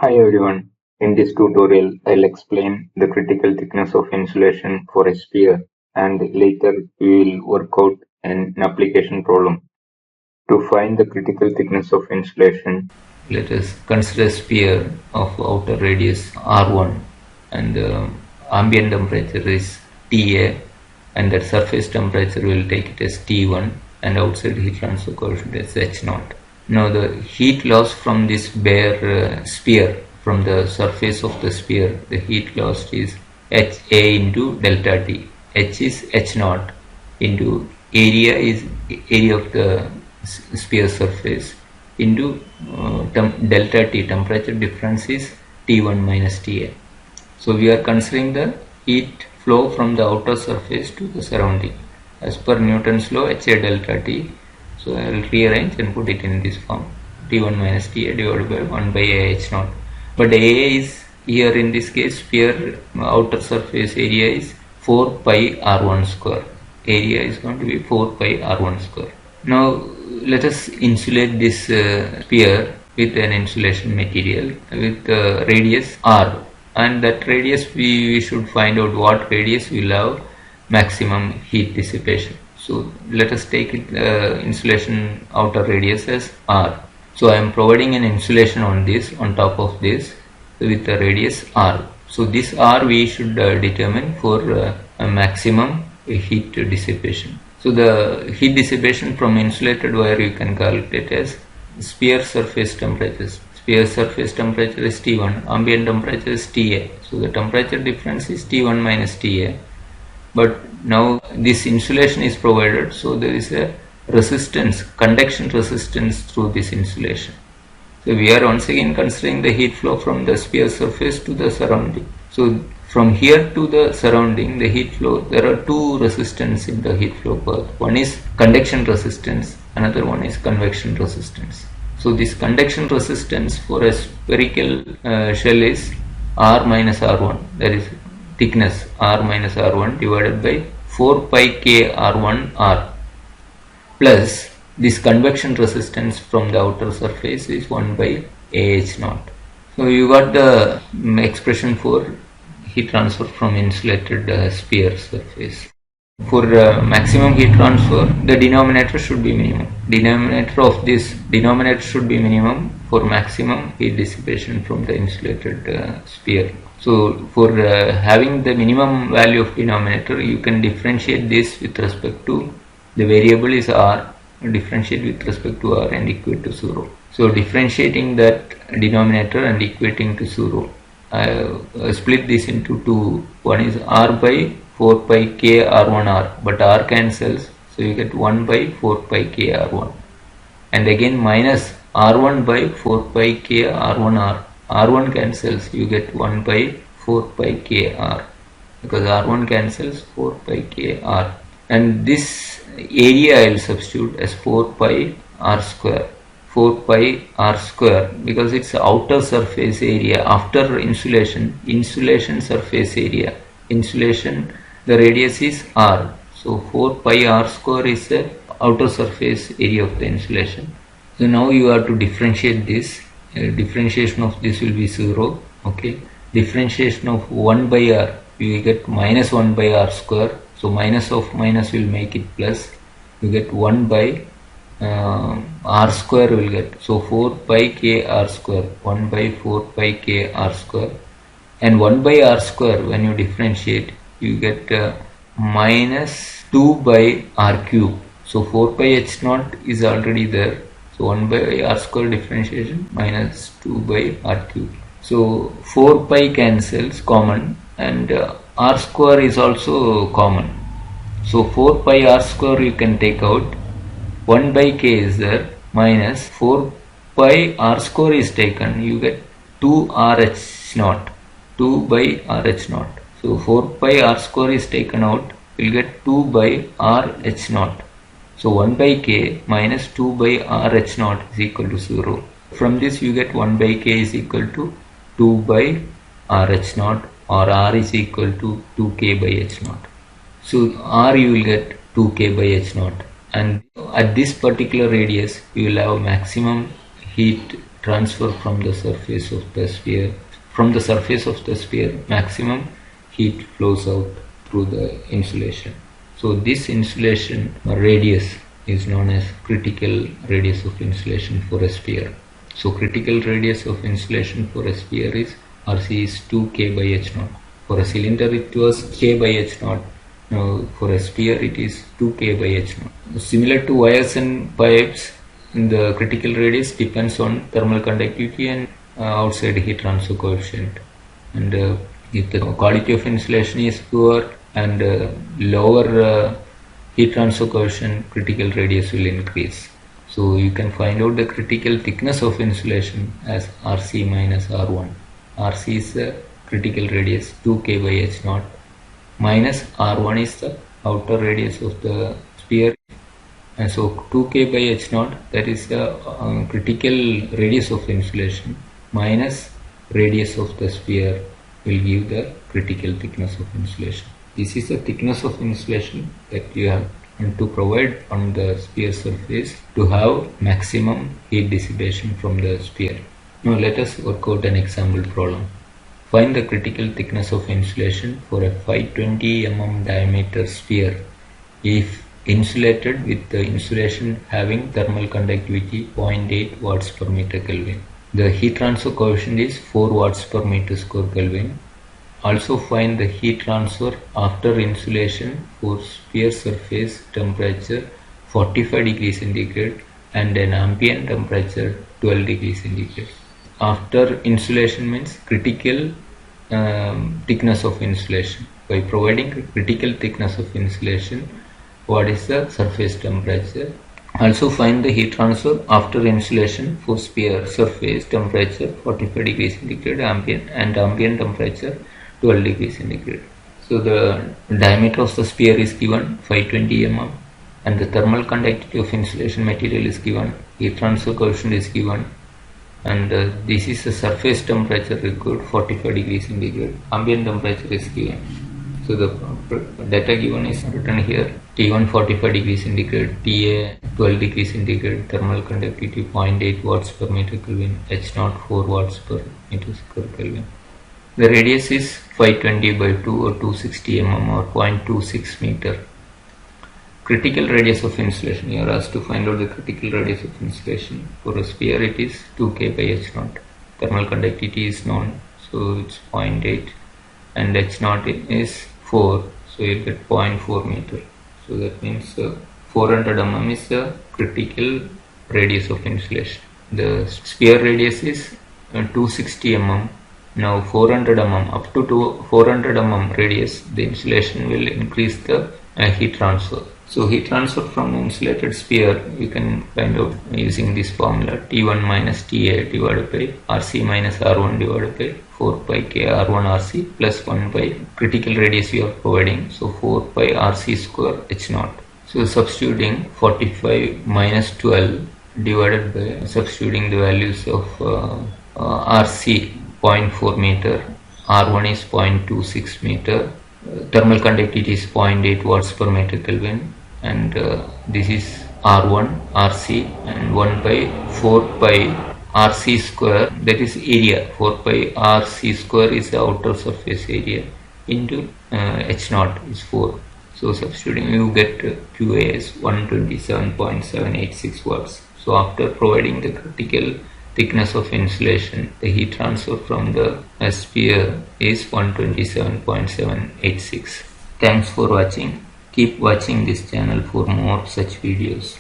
Hi everyone, in this tutorial I'll explain the critical thickness of insulation for a sphere and later we will work out an application problem. To find the critical thickness of insulation, let us consider a sphere of outer radius R1 and the ambient temperature is TA and the surface temperature will take it as T1 and outside heat transfer coefficient is H0. Now the heat loss from this bare sphere, from the surface of the sphere, the heat loss is HA into delta T. H is H0 into area is area of the sphere surface into delta T, temperature difference is T1 minus TA. So we are considering the heat flow from the outer surface to the surrounding as per Newton's law HA delta T. So I will rearrange and put it in this form, T1 minus TA divided by 1 by AH0. But A is here in this case sphere outer surface area is 4 pi R1 square. Area is going to be 4 pi R1 square. Now let us insulate this sphere with an insulation material with radius R, and that radius we should find out what radius will have maximum heat dissipation. So let us take it insulation outer radius as R. So I am providing an insulation on this, on top of this, with the radius R. So this R we should determine for a maximum heat dissipation. So the heat dissipation from insulated wire you can calculate as sphere surface temperatures. Sphere surface temperature is T1, ambient temperature is TA. So the temperature difference is T1 minus TA. But now this insulation is provided, so there is a resistance, conduction resistance through this insulation. So we are once again considering the heat flow from the sphere surface to the surrounding. So from here to the surrounding, the heat flow, there are two resistance in the heat flow path. One is conduction resistance, another one is convection resistance. So this conduction resistance for a spherical shell is R minus R1, that is thickness R minus R1 divided by 4 pi K R1 R, plus this convection resistance from the outer surface is 1 by AH0. So you got the expression for heat transfer from insulated sphere surface. For maximum heat transfer, the denominator should be minimum. Denominator should be minimum for maximum heat dissipation from the insulated sphere. So for having the minimum value of denominator, you can differentiate this with respect to the variable is R, differentiate with respect to R and equate to 0. So differentiating that denominator and equating to 0, I split this into two. One is R by 4 pi K R1R, but R cancels, so you get 1 by 4 pi K R1, and again minus R1 by 4 pi K R1R. R1 cancels, you get 1 by 4 pi K R, because R1 cancels 4 pi K R, and this area I will substitute as 4 pi R square. 4 pi R square because it's outer surface area after insulation surface area. Insulation, the radius is R, so 4 pi R square is the outer surface area of the insulation. So now you have to differentiate this. Differentiation of this will be 0. Okay, differentiation of 1 by R, you will get minus 1 by R square. So minus of minus will make it plus. You get 1 by R square will get, so 4 pi K R square, 1 by 4 pi K R square, and 1 by R square when you differentiate you get minus 2 by R cube. So 4 pi H0 is already there, so 1 by R square differentiation minus 2 by R cube. So 4 pi cancels common, and R square is also common. So 4 pi R square you can take out, 1 by K is there, minus 4 pi R square is taken, you get 2 RH0, 2 by RH0. So 4 pi R square is taken out, you will get 2 by RH0. So 1 by K minus 2 by RH0 is equal to 0. From this you get 1 by K is equal to 2 by RH0, or R is equal to 2K by H0. So R you will get 2K by H0, and at this particular radius you will have maximum heat transfer from the surface of the sphere. From the surface of the sphere, maximum heat flows out through the insulation. So this insulation radius is known as critical radius of insulation for a sphere. So critical radius of insulation for a sphere is RC is 2K by H naught. For a cylinder it was K by H naught. Now for a sphere it is 2K by H naught. Similar to wires and pipes, the critical radius depends on thermal conductivity and outside heat transfer coefficient. And if the quality of insulation is poor and lower heat transfer coefficient, critical radius will increase. So you can find out the critical thickness of insulation as RC minus R1. RC is the critical radius 2K by H naught minus R1 is the outer radius of the sphere. And so 2K by H naught, that is the critical radius of insulation, minus radius of the sphere will give the critical thickness of insulation. This is the thickness of insulation that you have to provide on the sphere surface to have maximum heat dissipation from the sphere. Now let us work out an example problem. Find the critical thickness of insulation for a 520 mm diameter sphere if insulated with the insulation having thermal conductivity 0.8 watts per meter Kelvin. The heat transfer coefficient is 4 watts per meter square Kelvin. Also find the heat transfer after insulation for sphere surface temperature 45 degrees centigrade and an ambient temperature 12 degrees centigrade. After insulation means critical thickness of insulation. By providing critical thickness of insulation, what is the surface temperature? Also find the heat transfer after insulation for sphere surface temperature 45 degrees centigrade and ambient temperature 12 degrees centigrade. So the diameter of the sphere is given 520 mm and the thermal conductivity of insulation material is given, heat transfer coefficient is given, and this is the surface temperature required 45 degrees centigrade, ambient temperature is given. So the data given is written here: T1 45 degrees centigrade, TA 12 degrees centigrade, thermal conductivity 0.8 watts per meter Kelvin, H0 4 watts per meter square Kelvin. The radius is 520 by 2 or 260 mm or 0.26 meter. Critical radius of insulation, you are asked to find out the critical radius of insulation. For a sphere it is 2K by H0. Thermal conductivity is known, so it's 0.8 and H0 is 4, so you get 0.4 meter. So that means 400 mm is the critical radius of insulation. The sphere radius is 260 mm. Now 400 mm, up to 400 mm radius, the insulation will increase the heat transfer. So heat transfer from insulated sphere you can find out using this formula: T1 minus TA divided by RC minus R1 divided by 4 pi K R1 RC plus 1 by critical radius you are providing, so 4 pi RC square H0. So substituting 45 minus 12 divided by substituting the values of RC 0.4 meter, R1 is 0.26 meter, thermal conductivity is 0.8 watts per meter Kelvin, and this is R1, RC, and 1 by 4 pi RC square, that is area. 4 pi RC square is the outer surface area into H0 is 4. So substituting you get QA as 127.786 watts. So after providing the critical thickness of insulation, the heat transfer from the sphere is 127.786. Thanks for watching. Keep watching this channel for more such videos.